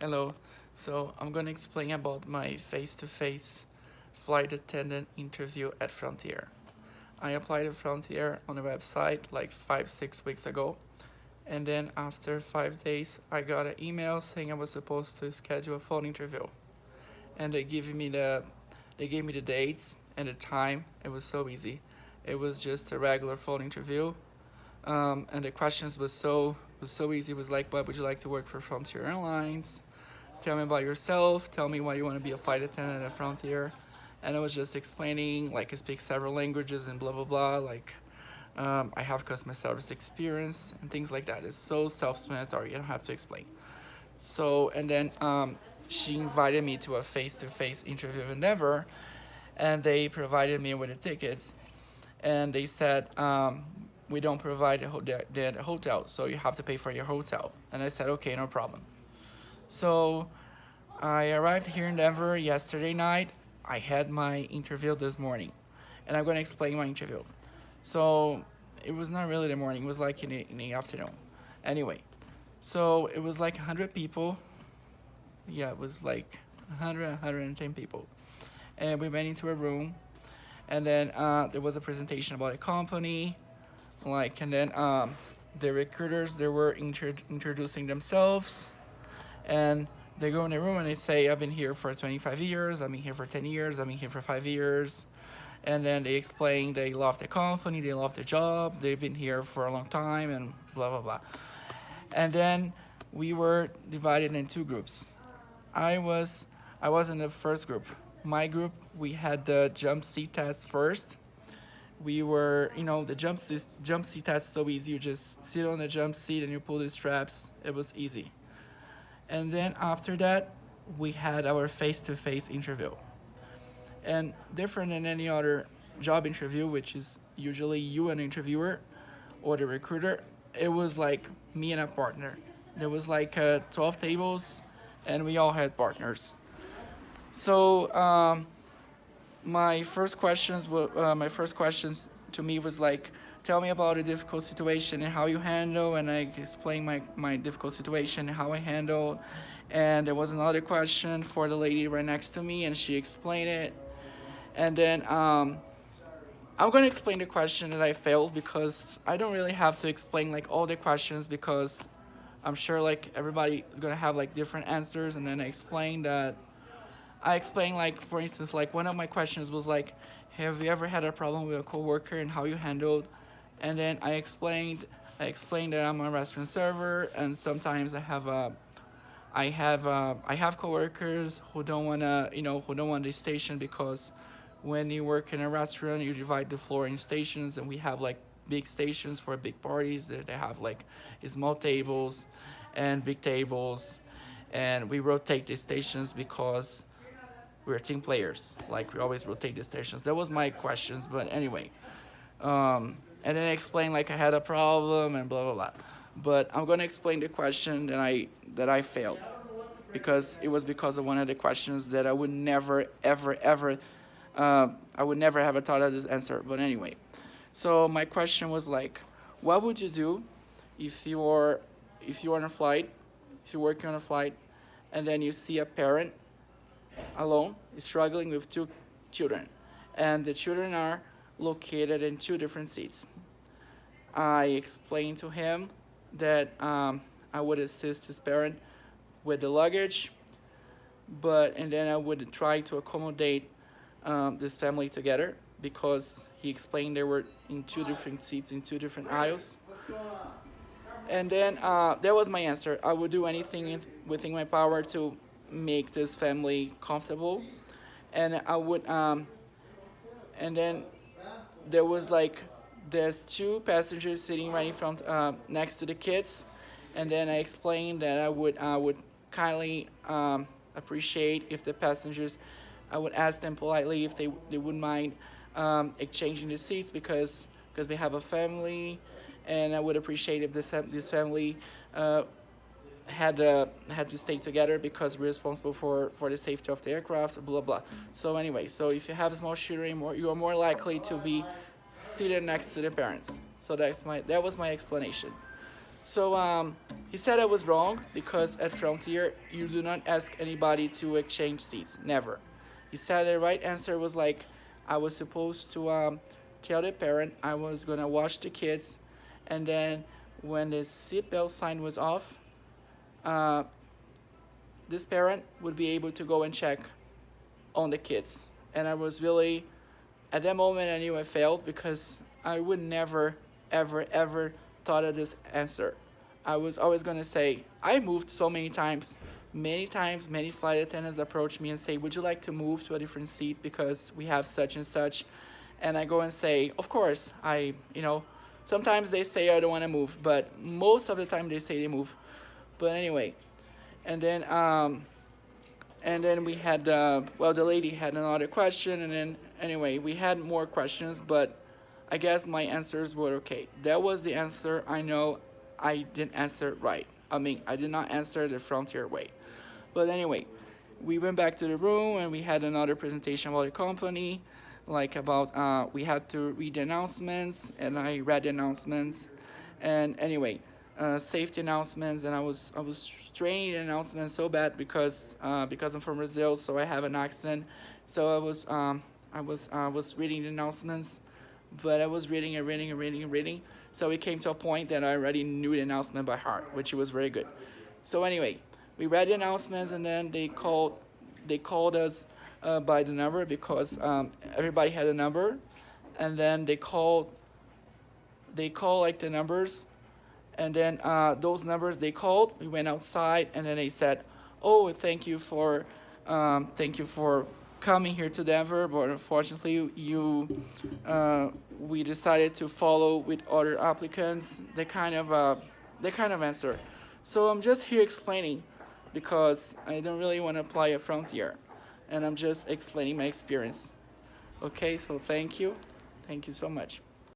Hello. So I'm gonna explain about my face-to-face flight attendant interview at Frontier. I applied at Frontier on a website like 5, 6 weeks ago, and then after 5 days, I got an email saying I was supposed to schedule a phone interview, and they gave me the dates and the time. It was so easy. It was just a regular phone interview, and the questions was so easy. It was like, "What would you like to work for Frontier Airlines? Tell me about yourself. Tell me why you want to be a flight attendant at Frontier." And I was just explaining, like, I speak several languages and blah blah blah. Like, I have customer service experience and things like that. It's so self-explanatory. You don't have to explain. So, and then she invited me to a face-to-face interview in Denver, and they provided me with the tickets, and they said, we don't provide the hotel, so you have to pay for your hotel. And I said, okay, no problem. So I arrived here in Denver yesterday night. I had my interview this morning, and I'm going to explain my interview. So it was not really the morning, it was like in the afternoon. Anyway, so it was like 100 people. Yeah, it was like 100, 110 people. And we went into a room, and then there was a presentation about a company, like, and then the recruiters, they were introducing themselves, and they go in the room and they say, I've been here for 25 years, I've been here for 10 years, I've been here for 5 years. And then they explain they love the company, they love the job, they've been here for a long time, and blah, blah, blah. And then we were divided in two groups. I was in the first group. My group, we had the jump seat test first. We were, the jump seat test is so easy. You just sit on the jump seat and you pull the straps. It was easy. And then after that, we had our face-to-face interview. And different than any other job interview, which is usually you and the interviewer or the recruiter, it was like me and a partner. There was like 12 tables, and we all had partners. So my first questions to me was like, tell me about a difficult situation and how you handle, and I explained my difficult situation and how I handled. And there was another question for the lady right next to me, and she explained it. And then I'm gonna explain the question that I failed, because I don't really have to explain like all the questions, because I'm sure like everybody is gonna have like different answers. And then I explained like, for instance, like one of my questions was like, have you ever had a problem with a coworker and how you handled? And then I explained that I'm a restaurant server, and sometimes I have coworkers who don't want the station, because when you work in a restaurant, you divide the floor in stations, and we have like big stations for big parties that they have like small tables and big tables, and we rotate the stations because we're team players. Like, we always rotate the stations. That was my questions, but anyway. And then I explained like I had a problem and blah blah blah. But I'm gonna explain the question that I failed, because it was because of one of the questions that I would never ever I would never have thought of this answer. But anyway, so my question was like, what would you do if you're on a flight, if you're working on a flight, and then you see a parent alone struggling with two children, and the children are located in two different seats? I explained to him that I would assist his parent with the luggage, and then I would try to accommodate this family together, because he explained they were in two different seats in two different aisles. And then that was my answer. I would do anything within my power to make this family comfortable. And I would and then there was like, there's two passengers sitting right in front, next to the kids. And then I explained that I would kindly appreciate if the passengers, I would ask them politely if they wouldn't mind exchanging the seats, because we have a family, and I would appreciate if this family had to stay together, because we're responsible for the safety of the aircraft, blah blah. So anyway, so if you have a small children, you are more likely to be seated next to the parents. So that was my explanation. So he said I was wrong because at Frontier you do not ask anybody to exchange seats, never. He said the right answer was like I was supposed to tell the parent I was gonna watch the kids, and then when the seatbelt sign was off, uh, this parent would be able to go and check on the kids. And I was really, at that moment, I knew I failed because I would never, ever, ever thought of this answer. I was always going to say, I moved so many times. Many times, many flight attendants approach me and say, would you like to move to a different seat because we have such and such? And I go and say, of course, sometimes they say I don't want to move, but most of the time they say they move. But anyway, and then we had the lady had another question, and then anyway we had more questions, but I guess my answers were okay. That was the answer. I know I didn't answer right. I mean, I did not answer the Frontier way. But anyway, we went back to the room and we had another presentation about the company, like about we had to read the announcements, and I read the announcements. And anyway, safety announcements, and I was training the announcements so bad because I'm from Brazil, so I have an accent. So I was reading the announcements, but I was reading and reading and reading and reading. So it came to a point that I already knew the announcement by heart, which was very good. So anyway, we read the announcements, and then they called us by the number because everybody had a number, and then they call like the numbers, and then those numbers they called, we went outside, and then they said, oh, thank you for coming here to Denver, but unfortunately we decided to follow with other applicants. That kind of answer. So I'm just here explaining because I don't really want to apply a Frontier, and I'm just explaining my experience. Okay, so thank you so much.